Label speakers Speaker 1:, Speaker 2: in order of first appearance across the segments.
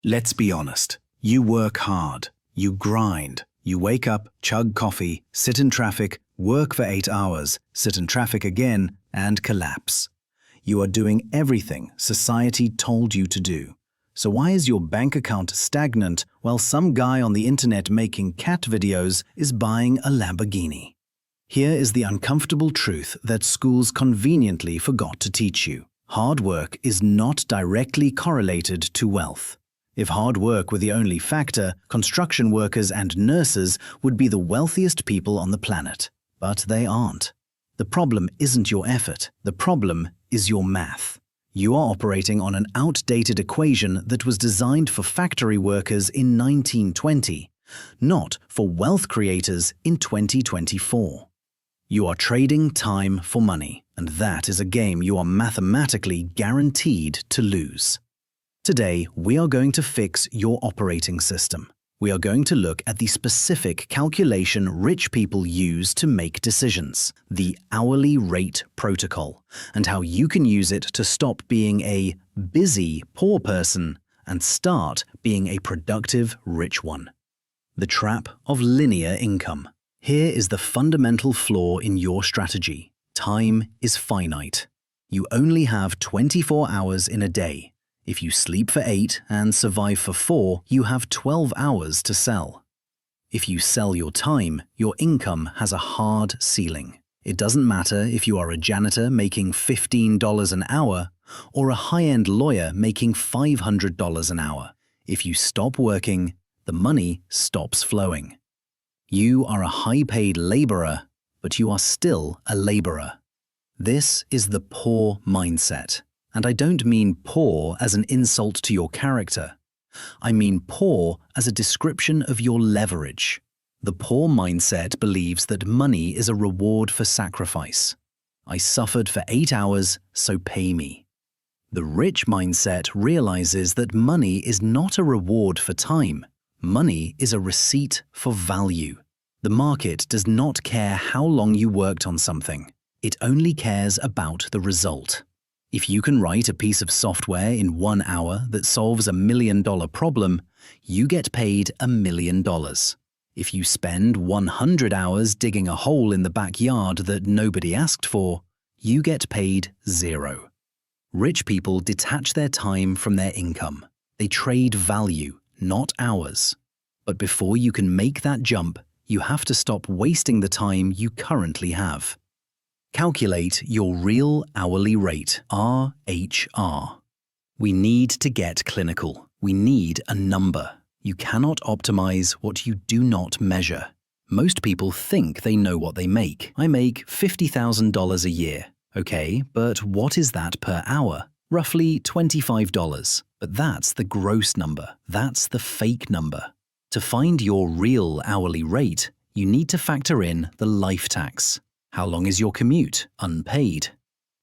Speaker 1: Let's be honest. You work hard. You grind. You wake up, chug coffee, sit in traffic, work for 8 hours, sit in traffic again, and collapse. You are doing everything society told you to do. So why is your bank account stagnant while some guy on the internet making cat videos is buying a Lamborghini? Here is the uncomfortable truth that schools conveniently forgot to teach you. Hard work is not directly correlated to wealth. If hard work were the only factor, construction workers and nurses would be the wealthiest people on the planet. But they aren't. The problem isn't your effort. The problem is your math. You are operating on an outdated equation that was designed for factory workers in 1920, not for wealth creators in 2024. You are trading time for money, and that is a game you are mathematically guaranteed to lose. Today, we are going to fix your operating system. We are going to look at the specific calculation rich people use to make decisions, the hourly rate protocol, and how you can use it to stop being a busy poor person and start being a productive rich one. The trap of linear income. Here is the fundamental flaw in your strategy. Time is finite. You only have 24 hours in a day. If you sleep for 8 and survive for 4, you have 12 hours to sell. If you sell your time, your income has a hard ceiling. It doesn't matter if you are a janitor making $15 an hour or a high-end lawyer making $500 an hour. If you stop working, the money stops flowing. You are a high-paid laborer, but you are still a laborer. This is the poor mindset. And I don't mean poor as an insult to your character. I mean poor as a description of your leverage. The poor mindset believes that money is a reward for sacrifice. I suffered for 8 hours, so pay me. The rich mindset realizes that money is not a reward for time. Money is a receipt for value. The market does not care how long you worked on something. It only cares about the result. If you can write a piece of software in 1 hour that solves $1 million problem, you get paid $1 million. If you spend 100 hours digging a hole in the backyard that nobody asked for, you get paid 0. Rich people detach their time from their income. They trade value, not hours. But before you can make that jump, you have to stop wasting the time you currently have. Calculate your real hourly rate, RHR. We need to get clinical. We need a number. You cannot optimize what you do not measure. Most people think they know what they make. I make $50,000 a year. Okay, but what is that per hour? Roughly $25. But that's the gross number. That's the fake number. To find your real hourly rate, you need to factor in the life tax. How long is your commute? Unpaid.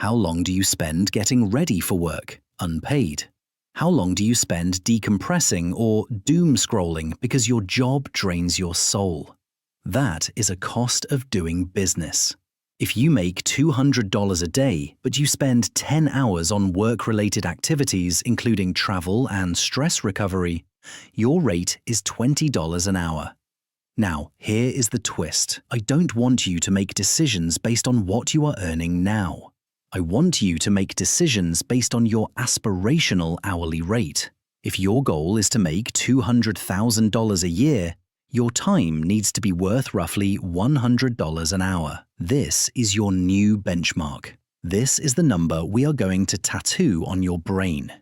Speaker 1: How long do you spend getting ready for work? Unpaid. How long do you spend decompressing or doom scrolling because your job drains your soul? That is a cost of doing business. If you make $200 a day, but you spend 10 hours on work-related activities including travel and stress recovery, your rate is $20 an hour. Now, here is the twist. I don't want you to make decisions based on what you are earning now. I want you to make decisions based on your aspirational hourly rate. If your goal is to make $200,000 a year, your time needs to be worth roughly $100 an hour. This is your new benchmark. This is the number we are going to tattoo on your brain.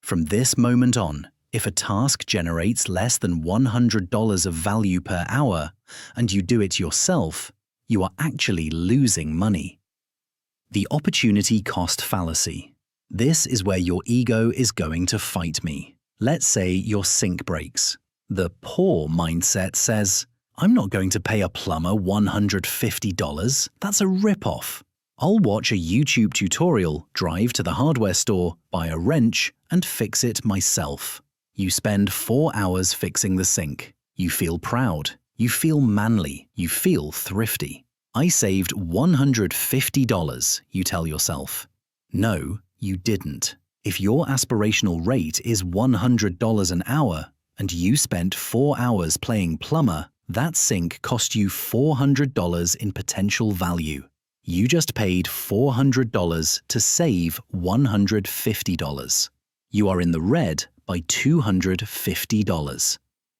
Speaker 1: From this moment on, if a task generates less than $100 of value per hour and you do it yourself, you are actually losing money. The opportunity cost fallacy. This is where your ego is going to fight me. Let's say your sink breaks. The poor mindset says, I'm not going to pay a plumber $150. That's a rip-off. I'll watch a YouTube tutorial, drive to the hardware store, buy a wrench, and fix it myself. You spend 4 hours fixing the sink. You feel proud. You feel manly. You feel thrifty. I saved $150, you tell yourself. No, you didn't. If your aspirational rate is $100 an hour and you spent 4 hours playing plumber, that sync cost you $400 in potential value. You just paid $400 to save $150. You are in the red by $250.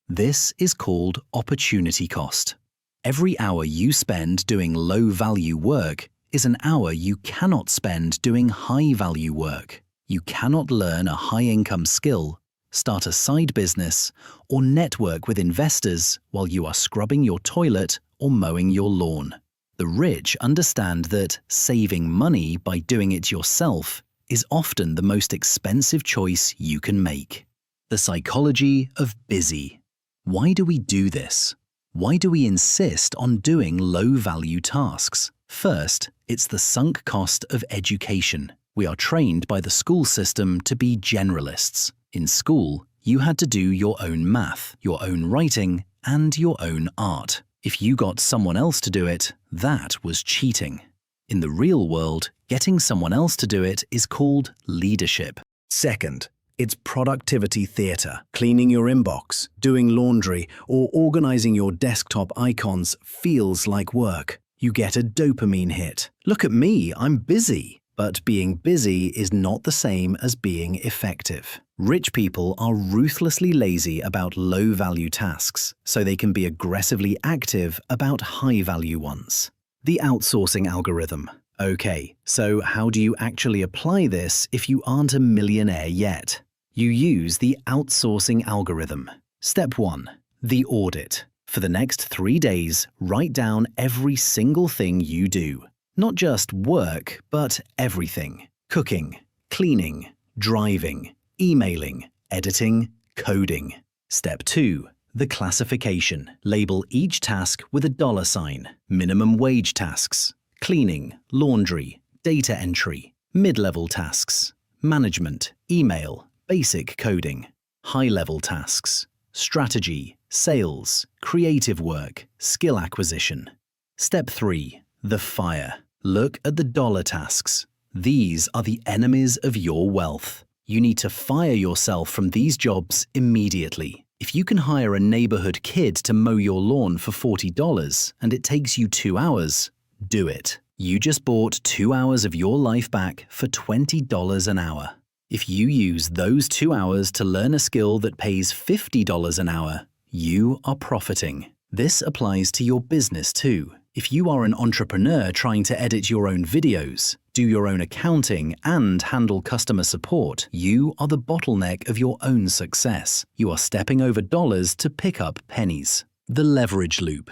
Speaker 1: This is called opportunity cost. Every hour you spend doing low-value work is an hour you cannot spend doing high-value work. You cannot learn a high-income skill, start a side business, or network with investors while you are scrubbing your toilet or mowing your lawn. The rich understand that saving money by doing it yourself is often the most expensive choice you can make. The psychology of busy. Why do we do this? Why do we insist on doing low-value tasks? First, it's the sunk cost of education. We are trained by the school system to be generalists. In school, you had to do your own math, your own writing, and your own art. If you got someone else to do it, that was cheating. In the real world, getting someone else to do it is called leadership. Second, it's productivity theater. Cleaning your inbox, doing laundry, or organizing your desktop icons feels like work. You get a dopamine hit. Look at me, I'm busy. But being busy is not the same as being effective. Rich people are ruthlessly lazy about low-value tasks, so they can be aggressively active about high-value ones. The outsourcing algorithm. Okay, so how do you actually apply this if you aren't a millionaire yet? You use the outsourcing algorithm. Step 1. The audit. For the next 3 days, write down every single thing you do. Not just work, but everything. Cooking, cleaning, driving, emailing, editing, coding. Step 2. The classification. Label each task with a $sign. Minimum wage tasks. Cleaning, laundry, data entry. Mid-level tasks. Management, email, basic coding. High-level tasks. Strategy, sales, creative work, skill acquisition. Step 3. The fire. Look at the dollar tasks. These are the enemies of your wealth. You need to fire yourself from these jobs immediately. If you can hire a neighborhood kid to mow your lawn for $40 and it takes you 2 hours, do it. You just bought 2 hours of your life back for $20 an hour. If you use those 2 hours to learn a skill that pays $50 an hour, you are profiting. This applies to your business too. If you are an entrepreneur trying to edit your own videos, do your own accounting, and handle customer support, you are the bottleneck of your own success. You are stepping over dollars to pick up pennies. The leverage loop.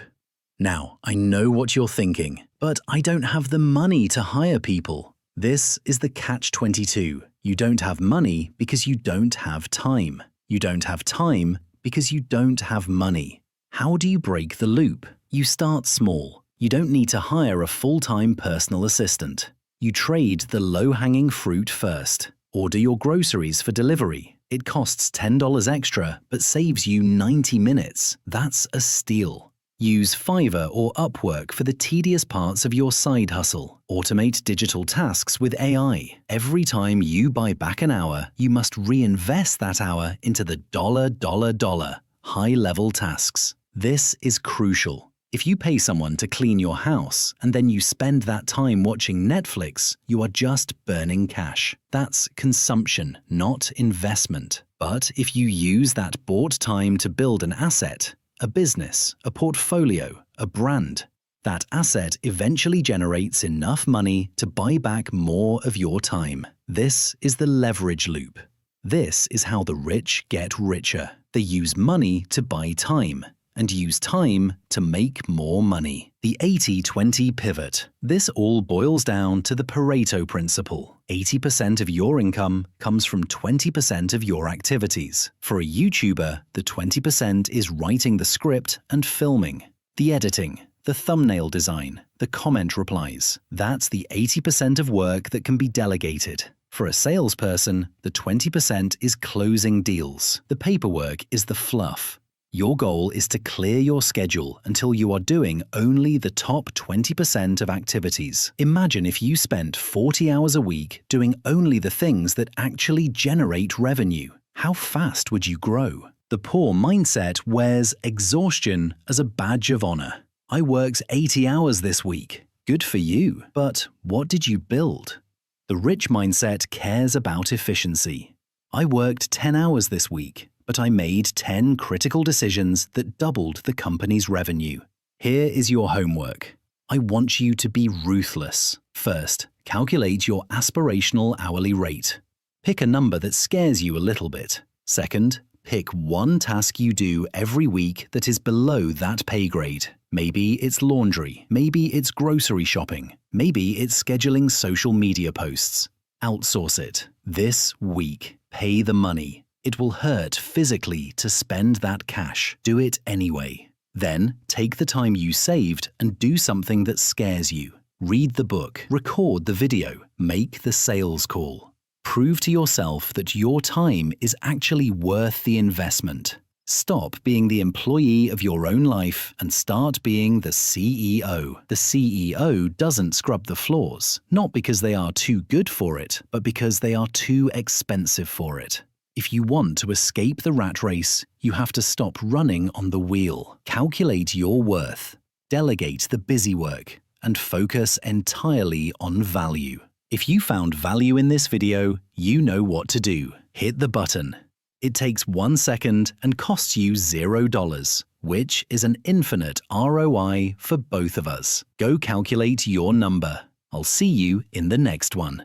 Speaker 1: Now, I know what you're thinking, but I don't have the money to hire people. This is the catch-22. You don't have money because you don't have time. You don't have time because you don't have money. How do you break the loop? You start small. You don't need to hire a full-time personal assistant. You trade the low-hanging fruit first. Order your groceries for delivery. It costs $10 extra, but saves you 90 minutes. That's a steal. Use Fiverr or Upwork for the tedious parts of your side hustle. Automate digital tasks with AI. Every time you buy back an hour, you must reinvest that hour into the high-level tasks. This is crucial. If you pay someone to clean your house and then you spend that time watching Netflix, you are just burning cash. That's consumption, not investment. But if you use that bought time to build an asset, a business, a portfolio, a brand, that asset eventually generates enough money to buy back more of your time. This is the leverage loop. This is how the rich get richer. They use money to buy time and use time to make more money. The 80-20 pivot. This all boils down to the Pareto Principle. 80% of your income comes from 20% of your activities. For a YouTuber, the 20% is writing the script and filming, the editing, the thumbnail design, the comment replies. That's the 80% of work that can be delegated. For a salesperson, the 20% is closing deals. The paperwork is the fluff. Your goal is to clear your schedule until you are doing only the top 20% of activities. Imagine if you spent 40 hours a week doing only the things that actually generate revenue. How fast would you grow? The poor mindset wears exhaustion as a badge of honor. I worked 80 hours this week. Good for you. But what did you build? The rich mindset cares about efficiency. I worked 10 hours this week, but I made 10 critical decisions that doubled the company's revenue. Here is your homework. I want you to be ruthless. First, calculate your aspirational hourly rate. Pick a number that scares you a little bit. Second, pick one task you do every week that is below that pay grade. Maybe it's laundry. Maybe it's grocery shopping. Maybe it's scheduling social media posts. Outsource it. This week, pay the money. It will hurt physically to spend that cash. Do it anyway. Then, take the time you saved and do something that scares you. Read the book, record the video, make the sales call. Prove to yourself that your time is actually worth the investment. Stop being the employee of your own life and start being the CEO. The CEO doesn't scrub the floors, not because they are too good for it, but because they are too expensive for it. If you want to escape the rat race, you have to stop running on the wheel. Calculate your worth, delegate the busy work, and focus entirely on value. If you found value in this video, you know what to do. Hit the button. It takes 1 second and costs you $0, which is an infinite ROI for both of us. Go calculate your number. I'll see you in the next one.